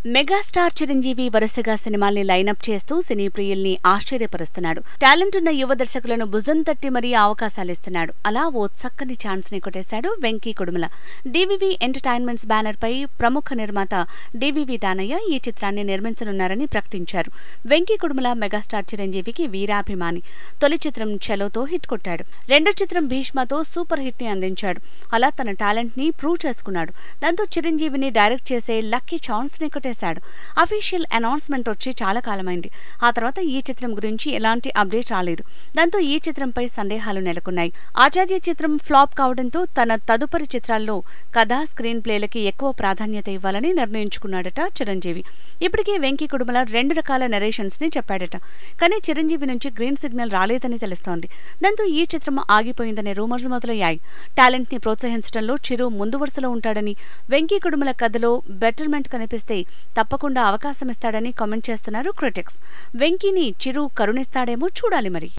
Megastar Chiranjeevi వరుసగా సినిమాల్ని lineup చేస్తూ సినీ ప్రియుల్ని ఆశ్చర్యపరుస్తున్నాడు. టాలెంట్ ఉన్న యువ దర్శకులను భుజం తట్టి మరీ అవకాశాలిస్తున్నాడు. అలా ఓ చక్కని ఛాన్స్ ని కొట్టేశాడు Venky Kudumula. DVV entertainments banner పై ప్రముఖ నిర్మాత డివివి దానయ్య ఈ చిత్రాన్ని నిర్మించనున్నారని ప్రకటించారు. వెంకీ కుడుమల మెగాస్టార్ చిరంజీవికి వీరాభిమాని. తొలి చిత్రం చలోతో హిట్ కొట్టాడు. రెండో చిత్రం భీష్మతో సూపర్ హిట్ ని అందించాడు. అలా తన టాలెంట్ ని ప్రూవ్ చేసుకున్నాడు. దాంతో చిరంజీవిని డైరెక్ట్ చేసే లక్కీ ఛాన్స్ ని కొట్టేశాడు. అఫీషియల్ అనౌన్స్మెంట్ వచ్చి చాలా కాలమైంది. ఆ తర్వాత ఈ చిత్రం గురించి ఎలాంటి అప్డేట్ రాలేదు. దాంతో ఈ చిత్రంపై సందేహాలు నెలకొన్నాయి. ఆచార్య చిత్రం ఫ్లాప్ కావడంతో తన తదుపరి చిత్రాల్లో కథ, స్క్రీన్ ప్లేలకి ఎక్కువ ప్రాధాన్యత ఇవ్వాలని నిర్ణయించుకున్నాడట చిరంజీవి. ఇప్పటికే వెంకీ కుడుమల 2 రకాల నరేషన్స్ ని చెప్పాడట. కానీ చిరంజీవి నుంచి గ్రీన్ సిగ్నల్ రాలేదని తెలుస్తోంది. దాంతో ఈ చిత్రం ఆగిపోయిందనే రూమర్స్ మొదలయ్యాయి. టాలెంట్ ని ప్రోత్సహించడంలో చిరు ముందు వరుసలో ఉంటాడని, వెంకీ కుడుమల కథలో బెటర్మెంట్ కనిపిస్తే తప్పకుండా అవకాశమిస్తాడని కామెంట్ చేస్తున్నారు క్రిటిక్స్. వెంకీని చిరు కరుణిస్తాడేమో చూడాలి మరి.